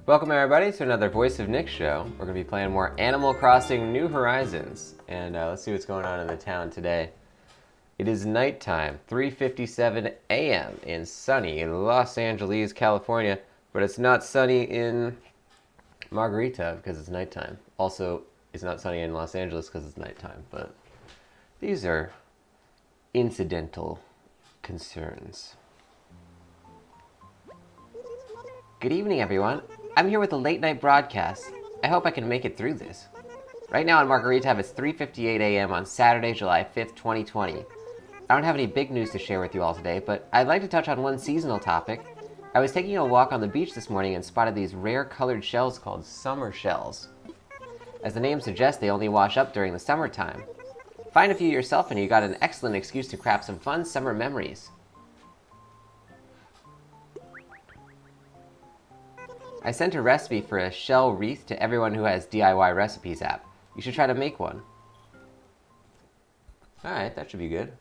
Welcome everybody to another Voice of Nick show. We're going to be playing more Animal Crossing New Horizons. And let's see what's going on in the town today. It is nighttime, 3:57 a.m. in sunny Los Angeles, California. But it's not sunny in Margarita because it's nighttime. Also, it's not sunny in Los Angeles because it's nighttime. But these are incidental concerns. Good evening, everyone. I'm here with a late-night broadcast. I hope I can make it through this. Right now in Margarita, it's 3:58 a.m. on Saturday, July 5th, 2020. I don't have any big news to share with you all today, but I'd like to touch on one seasonal topic. I was taking a walk on the beach this morning and spotted these rare colored shells called summer shells. As the name suggests, they only wash up during the summertime. Find a few yourself and you got an excellent excuse to craft some fun summer memories. I sent a recipe for a shell wreath to everyone who has DIY Recipes app. You should try to make one. Alright, that should be good.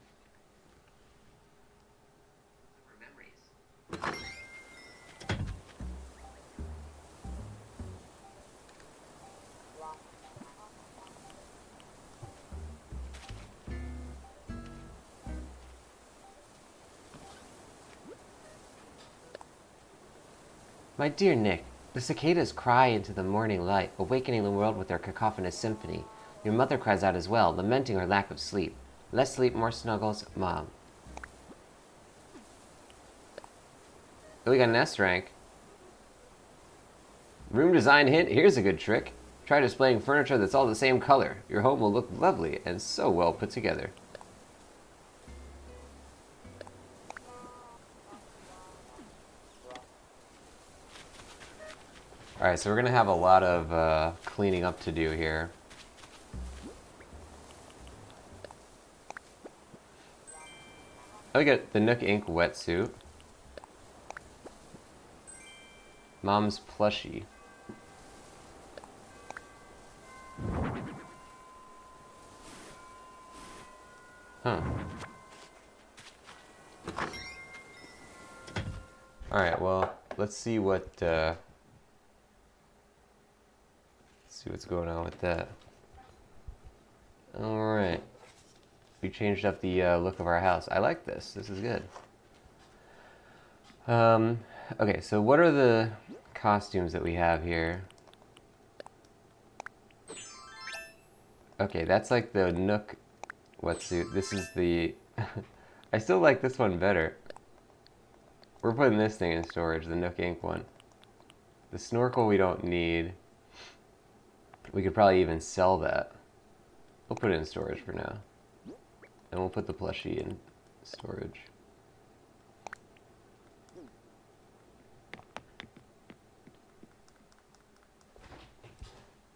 My dear Nick, the cicadas cry into the morning light, awakening the world with their cacophonous symphony. Your mother cries out as well, lamenting her lack of sleep. Less sleep, more snuggles, Mom. Oh, we got an S rank. Room design hint, here's a good trick. Try displaying furniture that's all the same color. Your home will look lovely and so well put together. Alright, so we're going to have a lot of cleaning up to do here. Oh, we got the Nook Ink wetsuit. Mom's plushie. Huh. Alright, well, let's see what, see what's going on with that. Alright. We changed up the look of our house. I like this. This is good. Okay, so what are the costumes that we have here? Okay, that's like the Nook wetsuit. This is the... I still like this one better. We're putting this thing in storage, the Nook Ink one. The snorkel we don't need. We could probably even sell that. We'll put it in storage for now. And we'll put the plushie in storage.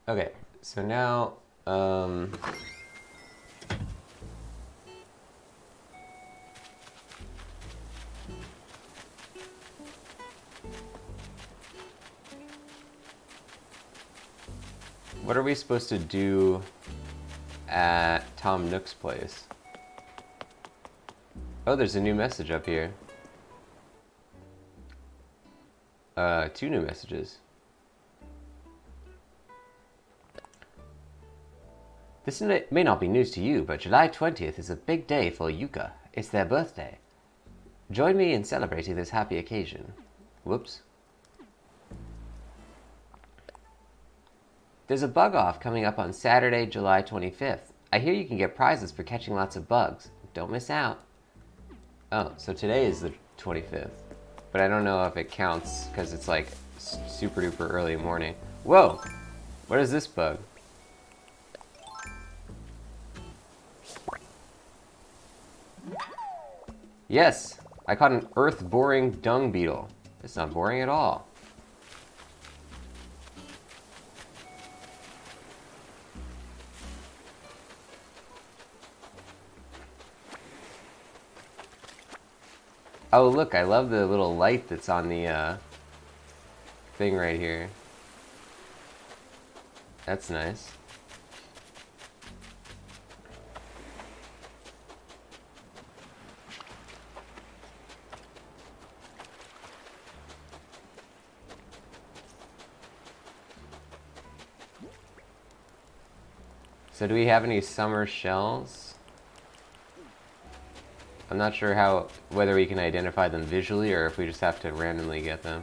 Okay, so now, what are we supposed to do at Tom Nook's place? Oh, there's a new message up here. 2 new messages. This may not be news to you, but July 20th is a big day for Yuka. It's their birthday. Join me in celebrating this happy occasion. Whoops. There's a bug off coming up on Saturday, July 25th. I hear you can get prizes for catching lots of bugs. Don't miss out. Oh, so today is the 25th. But I don't know if it counts because it's like super duper early morning. Whoa! What is this bug? Yes! I caught an earth-boring dung beetle. It's not boring at all. Oh, look, I love the little light that's on the thing right here. That's nice. So do we have any summer shells? I'm not sure whether we can identify them visually or if we just have to randomly get them.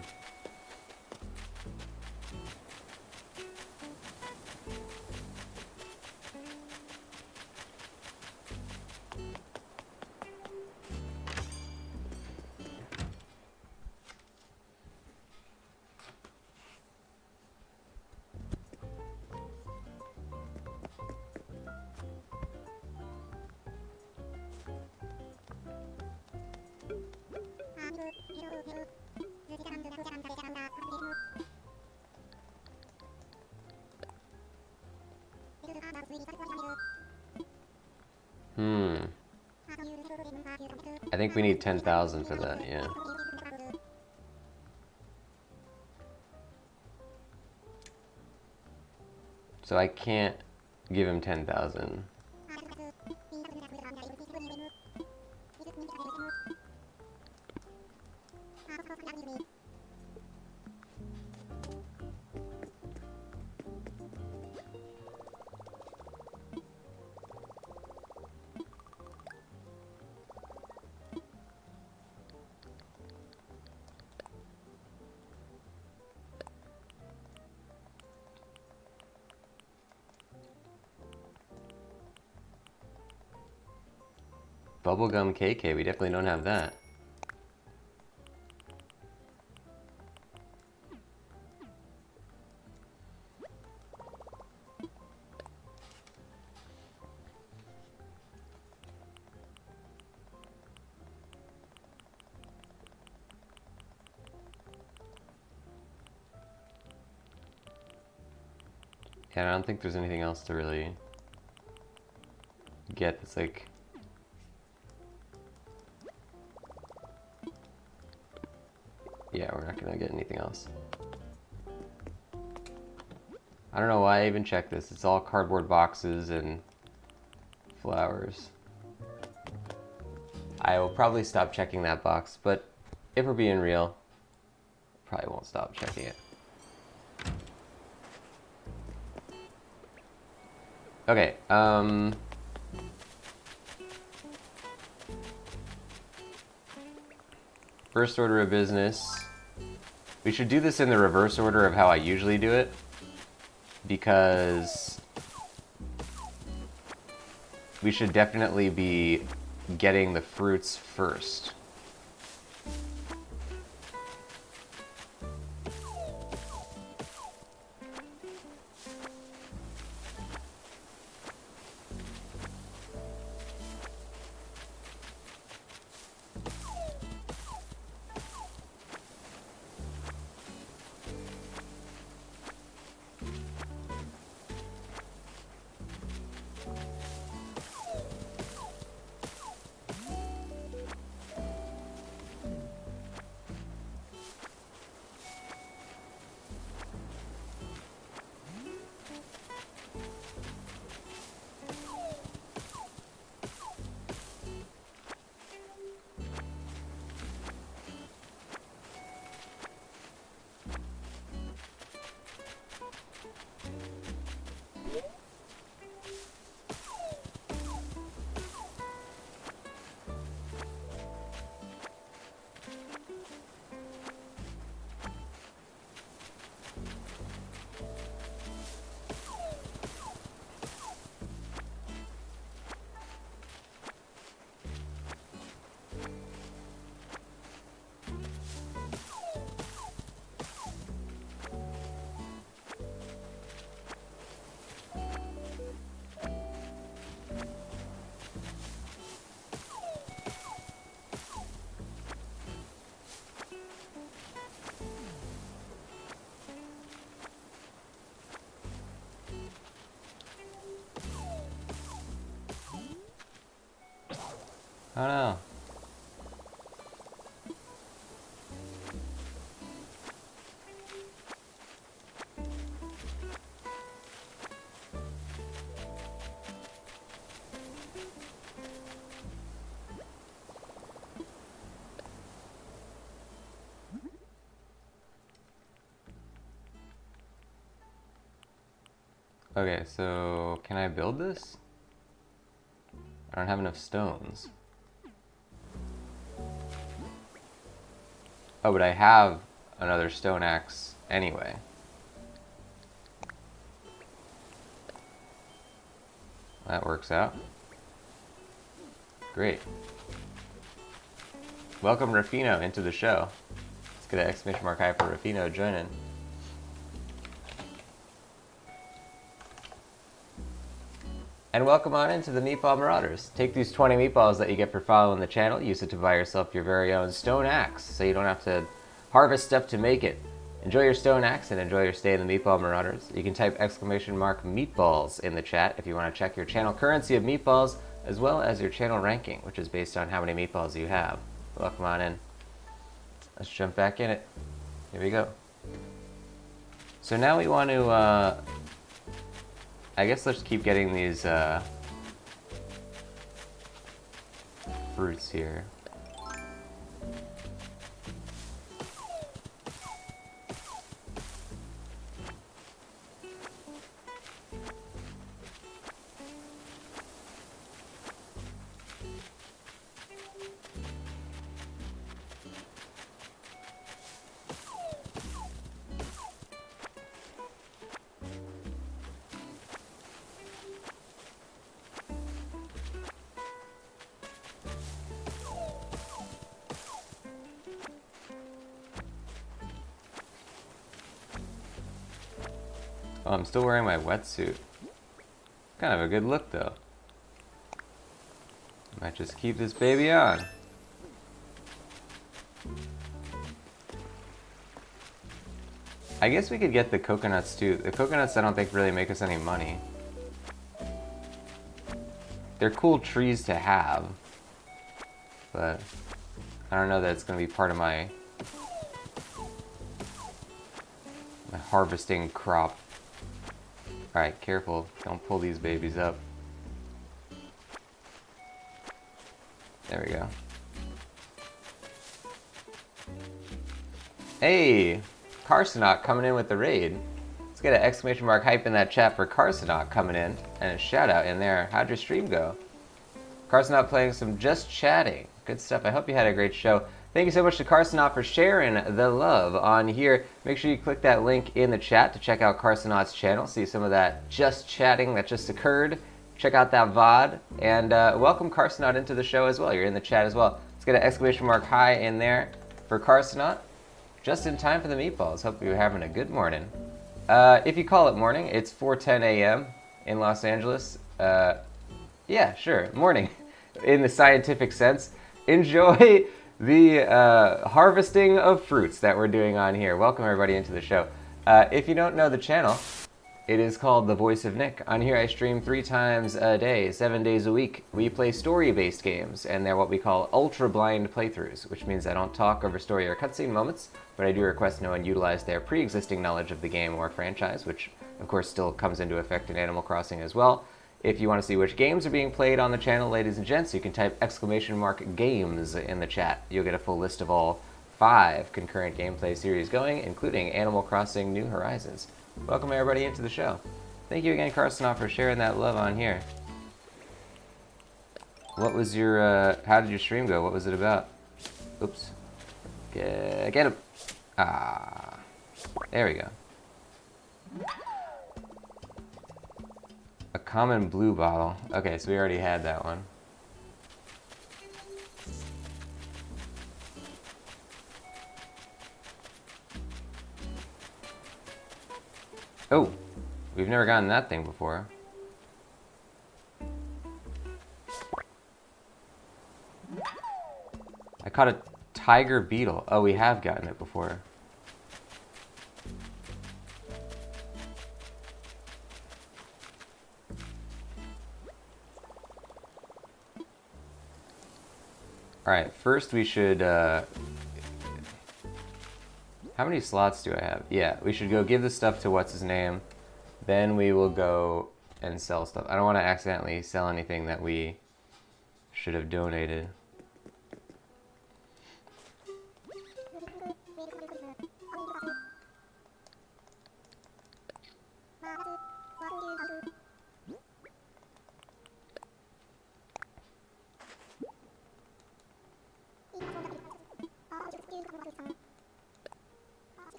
I think we need 10,000 for that, yeah. So I can't give him 10,000. Bubblegum KK, we definitely don't have that. Yeah, I don't think there's anything else to really get that's like... Yeah, we're not gonna get anything else. I don't know why I even checked this. It's all cardboard boxes and flowers. I will probably stop checking that box, but if we're being real, probably won't stop checking it. Okay, first order of business. We should do this in the reverse order of how I usually do it, because we should definitely be getting the fruits first. I don't know. Okay, so can I build this? I don't have enough stones. Oh, but I have another stone axe anyway. That works out. Great. Welcome Rafino into the show. Let's get an exclamation mark high for Rafino joining. And welcome on into the Meatball Marauders. Take these 20 meatballs that you get for following the channel, use it to buy yourself your very own stone axe, so you don't have to harvest stuff to make it. Enjoy your stone axe and enjoy your stay in the Meatball Marauders. You can type exclamation mark meatballs in the chat if you want to check your channel currency of meatballs, as well as your channel ranking, which is based on how many meatballs you have. Welcome on in. Let's jump back in it. Here we go. So now we want to, I guess let's keep getting these fruits here. Oh, I'm still wearing my wetsuit. Kind of a good look, though. Might just keep this baby on. I guess we could get the coconuts, too. The coconuts, I don't think, really make us any money. They're cool trees to have. But I don't know that it's going to be part of my harvesting crop. Alright, careful. Don't pull these babies up. There we go. Hey! Carsonaut coming in with the raid. Let's get an exclamation mark hype in that chat for Carsonaut coming in. And a shout out in there. How'd your stream go? Carsonaut playing some Just Chatting. Good stuff. I hope you had a great show. Thank you so much to Carsonaut for sharing the love on here. Make sure you click that link in the chat to check out Carsonaut's channel. See some of that Just Chatting that just occurred. Check out that VOD. And welcome Carsonaut into the show as well. You're in the chat as well. Let's get an exclamation mark high in there for Carsonaut. Just in time for the meatballs. Hope you're having a good morning. If you call it morning, it's 4:10 a.m. in Los Angeles. Yeah, sure, morning in the scientific sense. Enjoy the harvesting of fruits that we're doing on here. Welcome everybody into the show. If you don't know the channel, it is called The Voice of Nick. On here I stream 3 times a day, 7 days a week. We play story-based games, and they're what we call ultra-blind playthroughs, which means I don't talk over story or cutscene moments, but I do request no one utilize their pre-existing knowledge of the game or franchise, which of course still comes into effect in Animal Crossing as well. If you want to see which games are being played on the channel, ladies and gents, you can type exclamation mark games in the chat. You'll get a full list of all 5 concurrent gameplay series going, including Animal Crossing New Horizons. Welcome everybody into the show. Thank you again, Carsonoff, for sharing that love on here. What was your, how did your stream go? What was it about? Oops. Get him. Ah, there we go. A common blue bottle. Okay, so we already had that one. Oh, we've never gotten that thing before. I caught a tiger beetle. Oh, we have gotten it before. Alright, first we should, how many slots do I have? Yeah, we should go give the stuff to what's-his-name. Then we will go and sell stuff. I don't want to accidentally sell anything that we should have donated.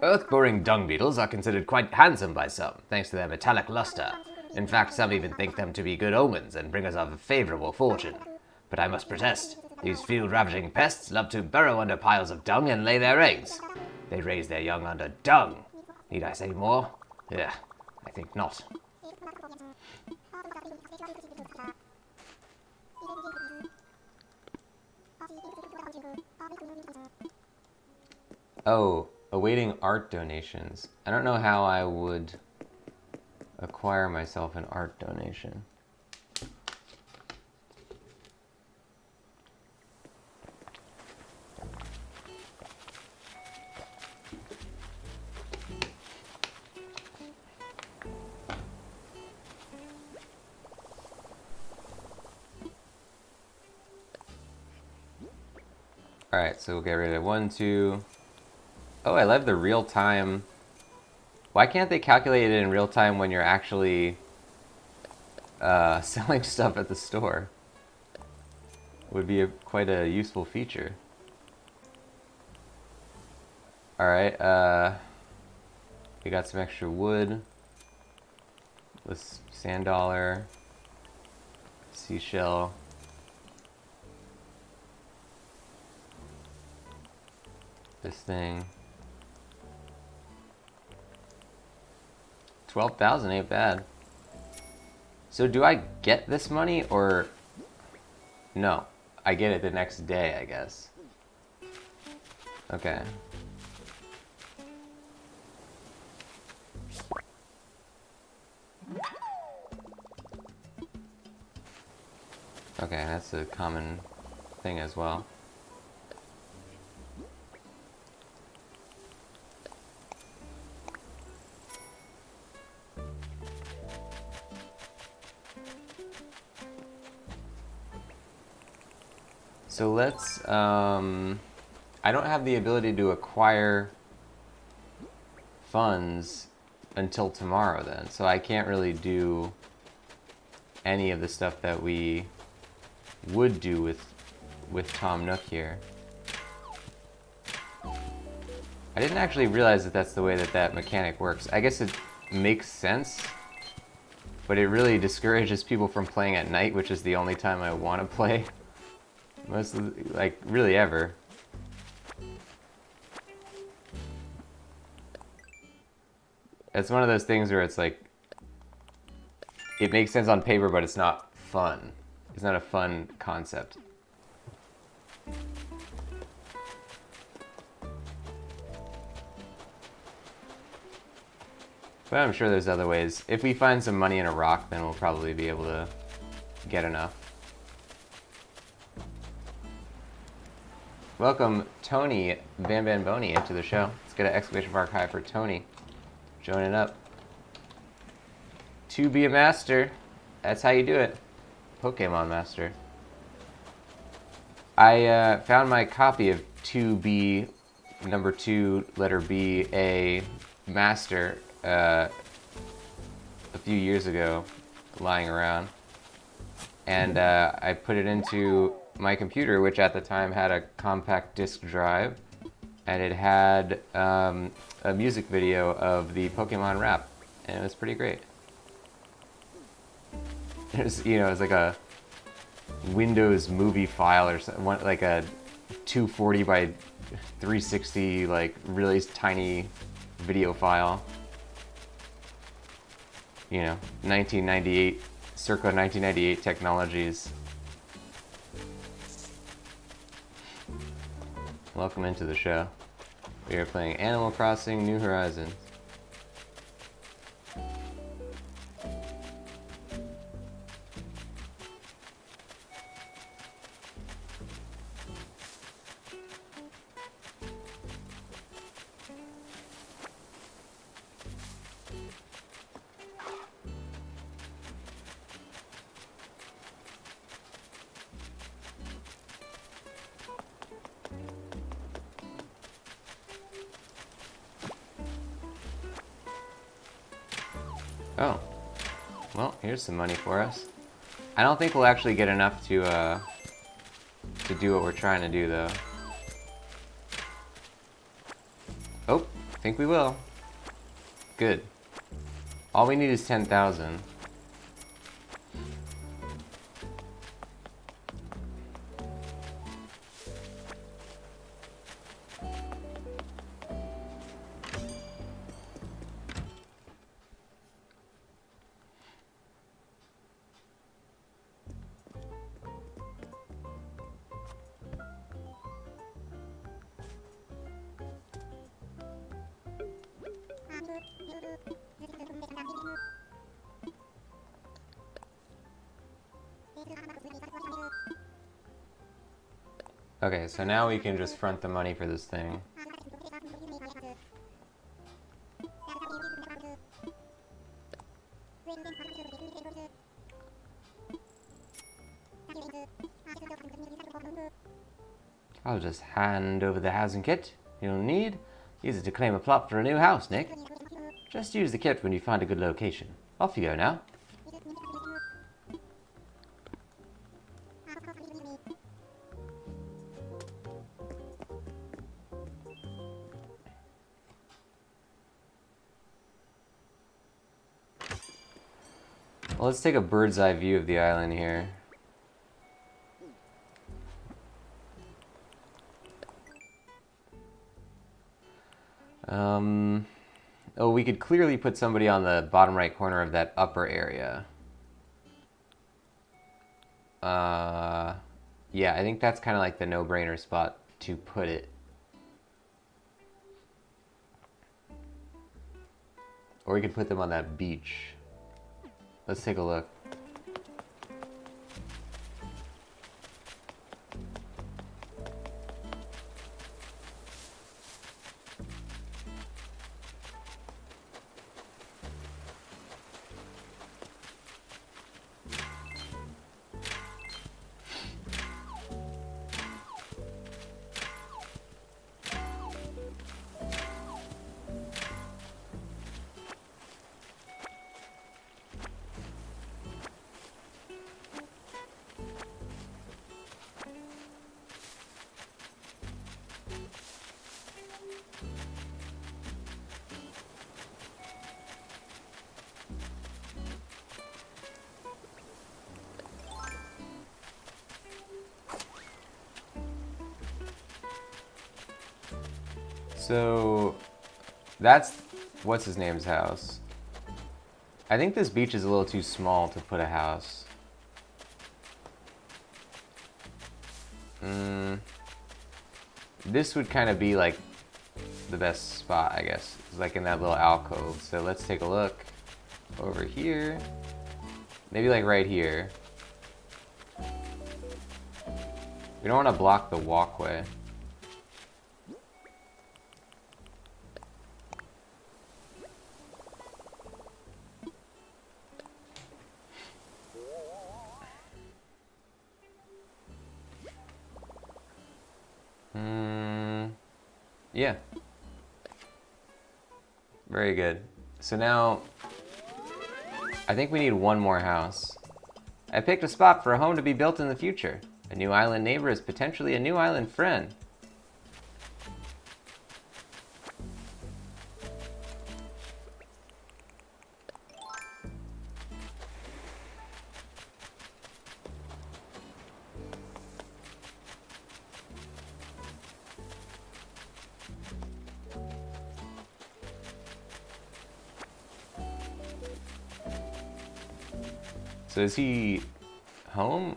Earth-boring dung beetles are considered quite handsome by some, thanks to their metallic luster. In fact, some even think them to be good omens and bringers of favorable fortune. But I must protest. These field-ravaging pests love to burrow under piles of dung and lay their eggs. They raise their young under dung. Need I say more? Yeah, I think not. Oh, awaiting art donations. I don't know how I would acquire myself an art donation. Alright, so we'll get rid of 1, 2. Oh, I love the real time. Why can't they calculate it in real time when you're actually selling stuff at the store? Would be quite a useful feature. Alright, we got some extra wood. This sand dollar, seashell. This thing. 12,000 ain't bad. So do I get this money or no? I get it the next day, I guess. Okay. Okay, that's a common thing as well. So let's, I don't have the ability to acquire funds until tomorrow then, so I can't really do any of the stuff that we would do with Tom Nook here. I didn't actually realize that that's the way that that mechanic works. I guess it makes sense, but it really discourages people from playing at night, which is the only time I want to play. Mostly, like, really ever. It's one of those things where it's like, it makes sense on paper, but it's not fun. It's not a fun concept. But I'm sure there's other ways. If we find some money in a rock, then we'll probably be able to get enough. Welcome Tony Bamboni into the show. Let's get an exclamation mark high for Tony joining up. To be a master, that's how you do it. Pokemon Master. I found my copy of 2B, number 2, letter B, A, Master a few years ago, lying around. And I put it into my computer, which at the time had a compact disc drive, and it had a music video of the Pokemon rap, and it was pretty great. It was, you know, it was like a Windows movie file or something, like a 240 by 360, like really tiny video file. You know, 1998, circa 1998 technologies. Welcome into the show. We are playing Animal Crossing New Horizons. Oh, well, here's some money for us. I don't think we'll actually get enough to do what we're trying to do, though. Oh, think we will. Good. All we need is 10,000. Okay, so now we can just front the money for this thing. I'll just hand over the housing kit you'll need. Use it to claim a plot for a new house, Nick. Just use the kit when you find a good location. Off you go now. Well, let's take a bird's eye view of the island here. Oh, we could clearly put somebody on the bottom right corner of that upper area. Yeah, I think that's kind of like the no-brainer spot to put it. Or we could put them on that beach. Let's take a look. So that's what's his name's house. I think this beach is a little too small to put a house. This would kind of be like the best spot, I guess. It's like in that little alcove. So let's take a look over here. Maybe like right here. We don't want to block the walkway. Yeah. Very good. So now, I think we need one more house. I picked a spot for a home to be built in the future. A new island neighbor is potentially a new island friend. So is he home?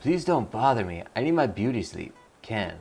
Please don't bother me. I need my beauty sleep. Ken.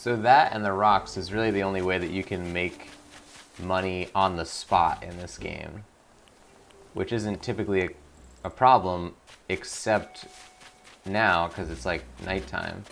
So that and the rocks is really the only way that you can make money on the spot in this game, which isn't typically a problem, except now because it's like nighttime.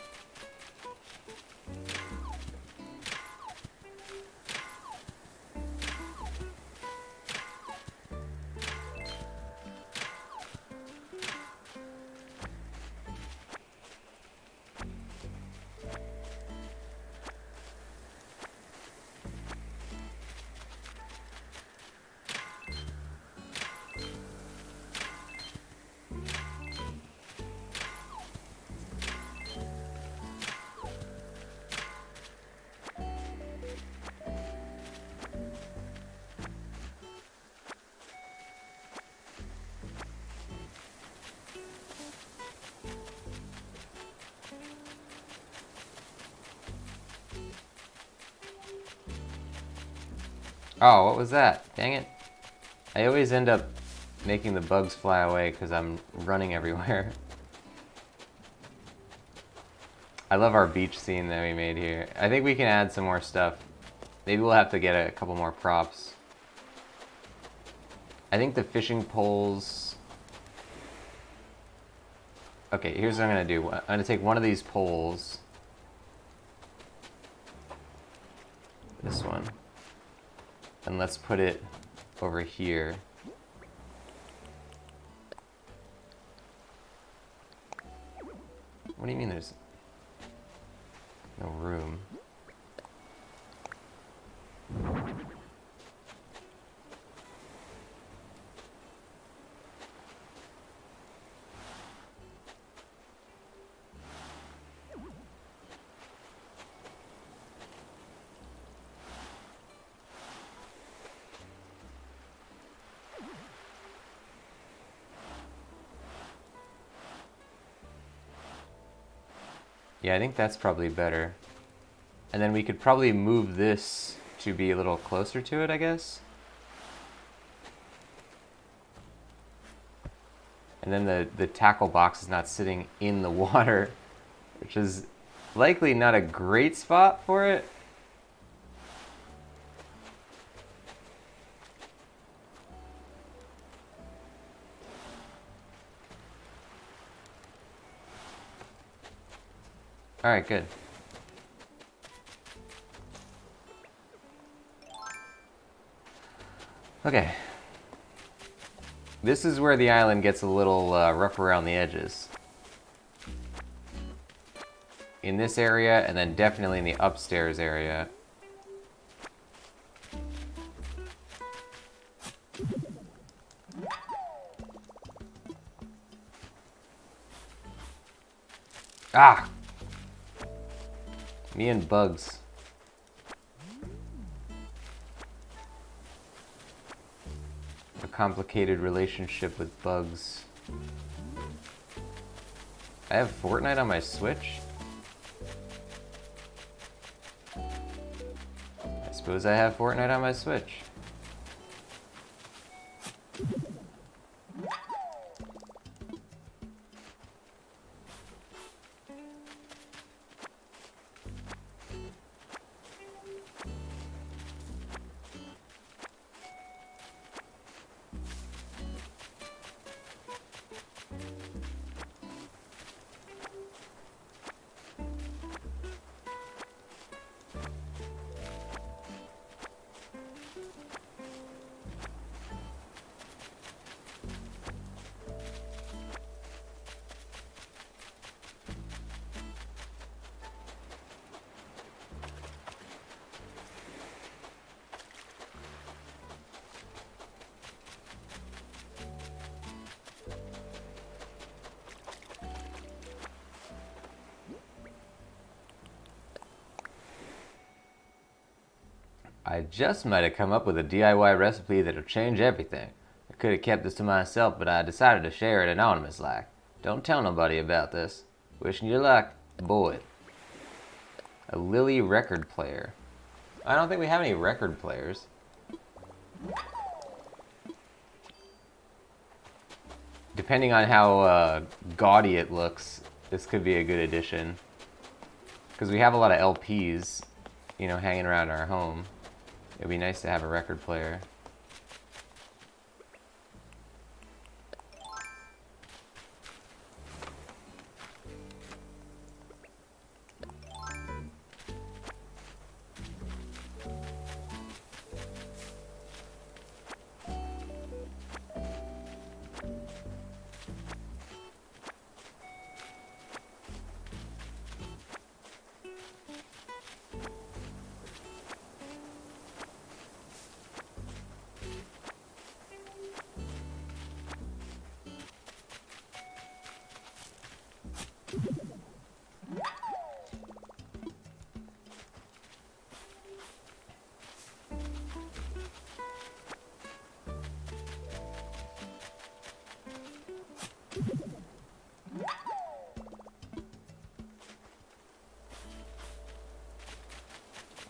Oh, what was that? Dang it. I always end up making the bugs fly away because I'm running everywhere. I love our beach scene that we made here. I think we can add some more stuff. Maybe we'll have to get a couple more props. I think the fishing poles... Okay, here's what I'm going to do. I'm going to take one of these poles. This one. And let's put it over here. What do you mean there's no room? Yeah, I think that's probably better. And then we could probably move this to be a little closer to it, I guess. And then the tackle box is not sitting in the water, which is likely not a great spot for it. All right, good. Okay. This is where the island gets a little rough around the edges. In this area, and then definitely in the upstairs area. Ah! Me and bugs. A complicated relationship with bugs. I have Fortnite on my Switch? I suppose I have Fortnite on my Switch. I just might have come up with a DIY recipe that'll change everything. I could have kept this to myself, but I decided to share it anonymous like. Don't tell nobody about this. Wishing you luck, boy. A Lily record player. I don't think we have any record players. Depending on how gaudy it looks, this could be a good addition. Because we have a lot of LPs, you know, hanging around our home. It'd be nice to have a record player.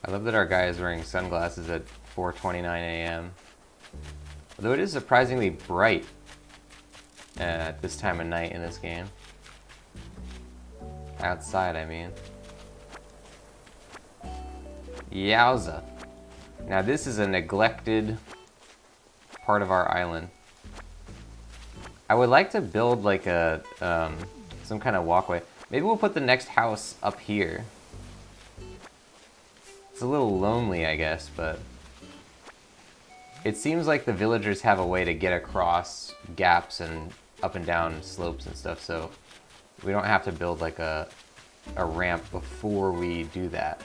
I love that our guy is wearing sunglasses at 4:29 a.m. Although it is surprisingly bright at this time of night in this game. Outside, I mean. Yowza. Now this is a neglected part of our island. I would like to build like a some kind of walkway. Maybe we'll put the next house up here. It's a little lonely, I guess, but it seems like the villagers have a way to get across gaps and up and down slopes and stuff, so we don't have to build like a ramp before we do that.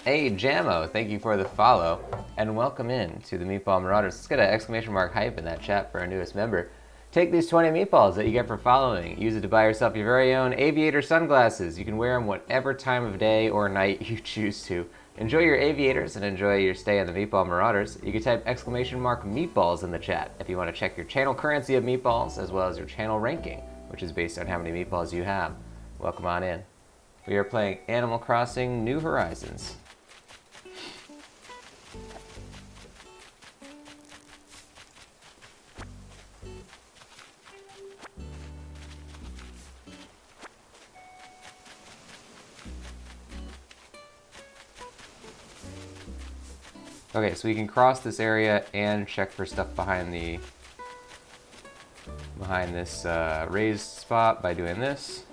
Hey Jamo, thank you for the follow, and welcome in to the Meatball Marauders. Let's get an exclamation mark hype in that chat for our newest member. Take these 20 meatballs that you get for following. Use it to buy yourself your very own aviator sunglasses. You can wear them whatever time of day or night you choose to. Enjoy your aviators and enjoy your stay on the Meatball Marauders. You can type exclamation mark meatballs in the chat if you want to check your channel currency of meatballs as well as your channel ranking, which is based on how many meatballs you have. Welcome on in. We are playing Animal Crossing New Horizons. Okay, so we can cross this area and check for stuff behind this raised spot by doing this.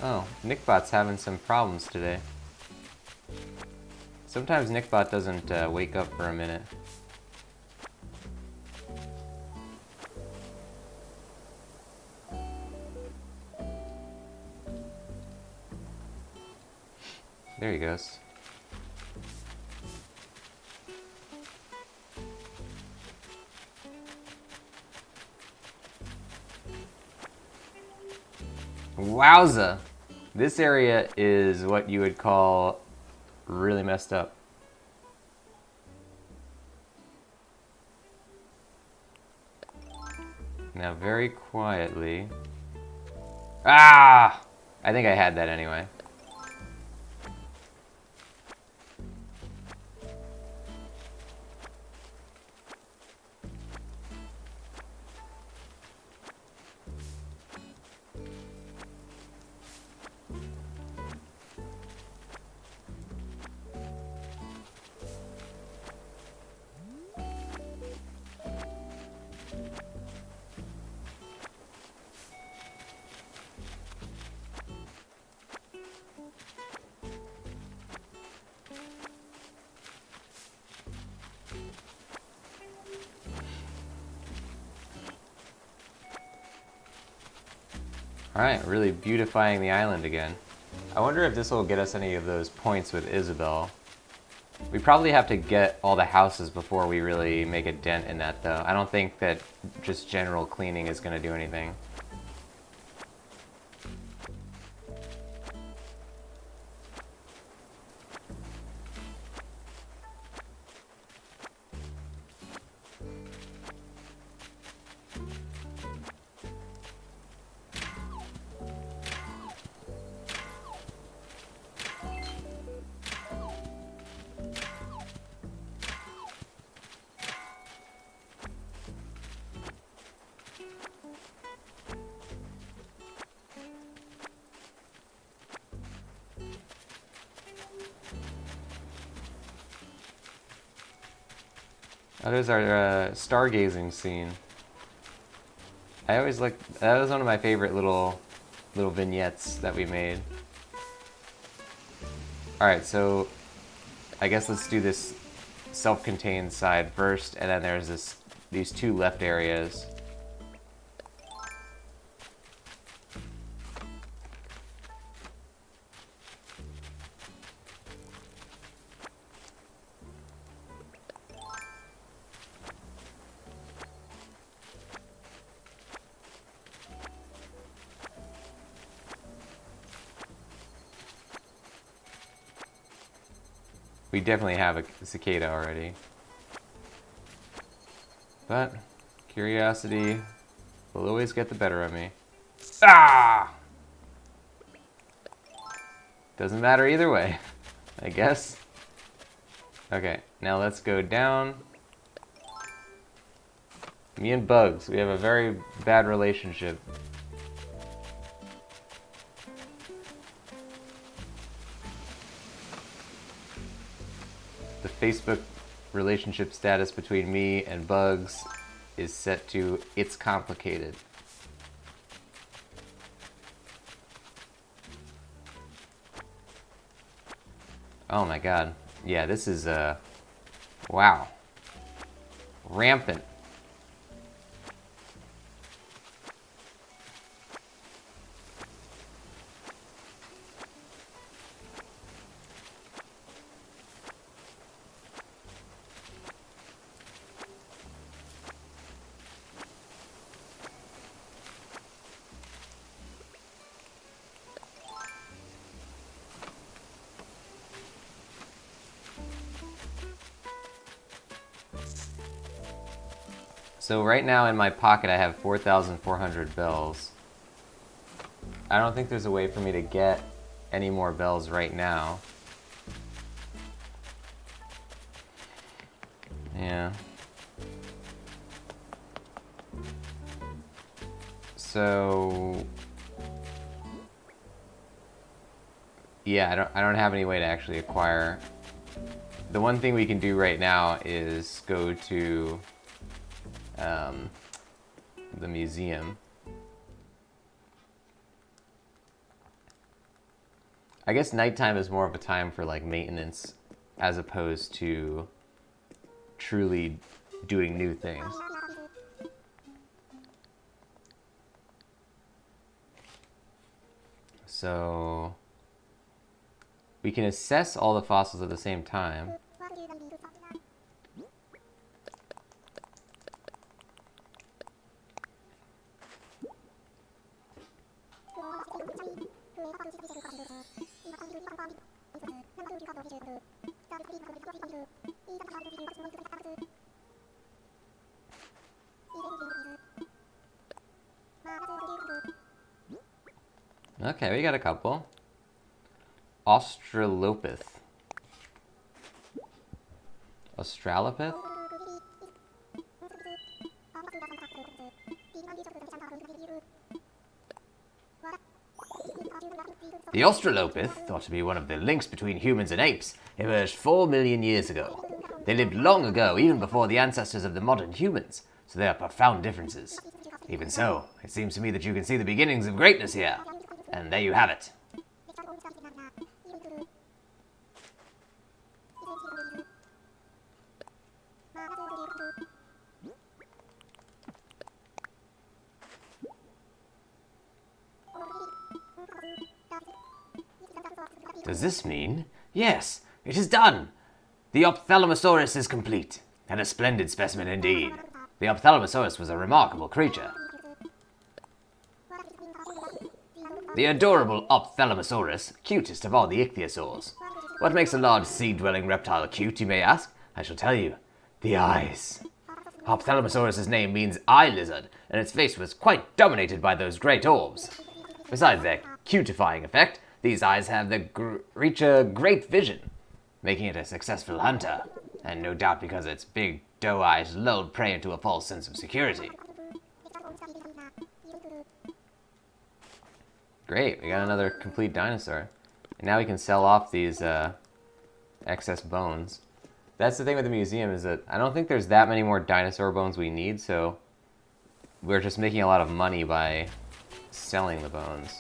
Oh, Nickbot's having some problems today. Sometimes Nickbot doesn't wake up for a minute. There he goes. Wowza! This area is what you would call really messed up. Now very quietly... Ah! I think I had that anyway. Alright, really beautifying the island again. I wonder if this will get us any of those points with Isabel. We probably have to get all the houses before we really make a dent in that, though. I don't think that just general cleaning is going to do anything. Oh, there's our stargazing scene. I always like that. Was one of my favorite little vignettes that we made. All right, so I guess let's do this self-contained side first, and then there's these two left areas. We definitely have a cicada already. But curiosity will always get the better of me. Ah! Doesn't matter either way, I guess. Okay, now let's go down. Me and bugs, we have a very bad relationship. The Facebook relationship status between me and bugs is set to "it's complicated." Oh my god. Yeah, this is wow. Rampant. So right now in my pocket I have 4,400 bells. I don't think there's a way for me to get any more bells right now. Yeah. So yeah, I don't have any way to actually acquire. The one thing we can do right now is go to the museum. I guess nighttime is more of a time for like maintenance as opposed to truly doing new things. So we can assess all the fossils at the same time. Okay, we got a couple. Australopith. Australopith? The Australopith, thought to be one of the links between humans and apes, emerged 4 million years ago. They lived long ago, even before the ancestors of the modern humans, so there are profound differences. Even so, it seems to me that you can see the beginnings of greatness here. And there you have it. Does this mean? Yes, it is done! The Ophthalmosaurus is complete, and a splendid specimen indeed. The Ophthalmosaurus was a remarkable creature. The adorable Ophthalmosaurus, cutest of all the ichthyosaurs. What makes a large sea-dwelling reptile cute, you may ask? I shall tell you. The eyes. Ophthalmosaurus's name means eye lizard, and its face was quite dominated by those great orbs. Besides their cutifying effect, these eyes have reach a great vision, making it a successful hunter, and no doubt because its big doe eyes lulled prey into a false sense of security. Great, we got another complete dinosaur. And now we can sell off these excess bones. That's the thing with the museum, is that I don't think there's that many more dinosaur bones we need, so we're just making a lot of money by selling the bones.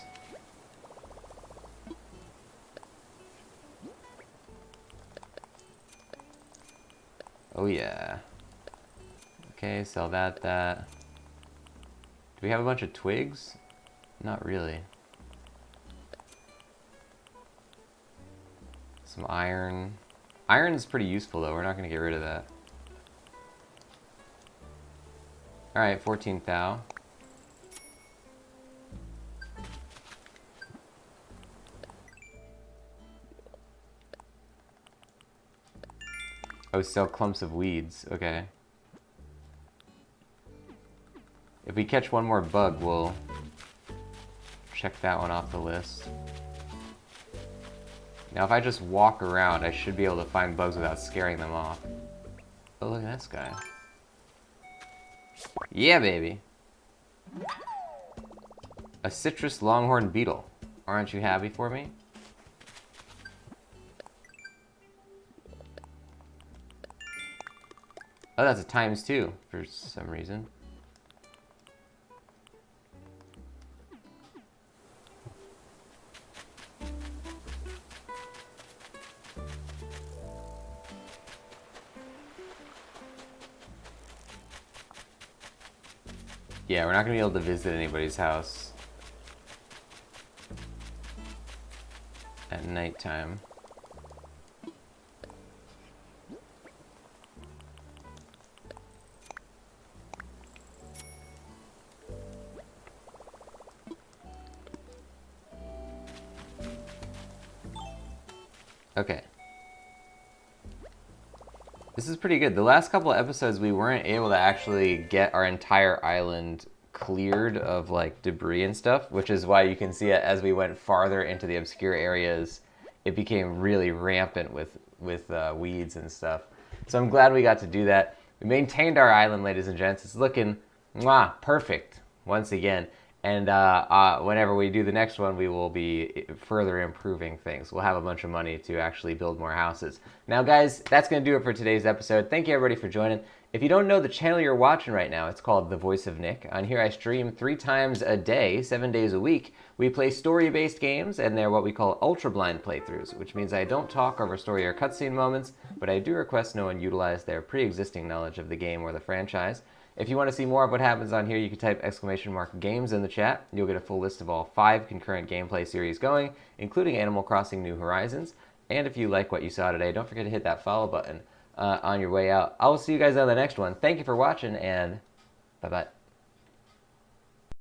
Oh yeah. Okay, sell that. Do we have a bunch of twigs? Not really. Some iron. Iron is pretty useful though, we're not going to get rid of that. Alright, 14 thou. Oh, sell clumps of weeds. Okay. If we catch one more bug, we'll check that one off the list. Now, if I just walk around, I should be able to find bugs without scaring them off. Oh, look at this guy. Yeah, baby. A citrus longhorn beetle. Aren't you happy for me? Oh, that's a ×2 for some reason. Yeah, we're not going to be able to visit anybody's house at nighttime. Okay. This is pretty good. The last couple of episodes, we weren't able to actually get our entire island cleared of like debris and stuff, which is why you can see it as we went farther into the obscure areas, it became really rampant with weeds and stuff. So I'm glad we got to do that. We maintained our island, ladies and gents. It's looking perfect once again. And whenever we do the next one, we will be further improving things. We'll have a bunch of money to actually build more houses. Now, guys, that's going to do it for today's episode. Thank you, everybody, for joining. If you don't know the channel you're watching right now, it's called The Voice of Nick. On here, I stream 3 times a day, 7 days a week. We play story-based games, and they're what we call ultra-blind playthroughs, which means I don't talk over story or cutscene moments, but I do request no one utilize their pre-existing knowledge of the game or the franchise. If you want to see more of what happens on here, you can type !games in the chat. You'll get a full list of all 5 concurrent gameplay series going, including Animal Crossing New Horizons. And if you like what you saw today, don't forget to hit that follow button on your way out. I will see you guys on the next one. Thank you for watching, and bye-bye.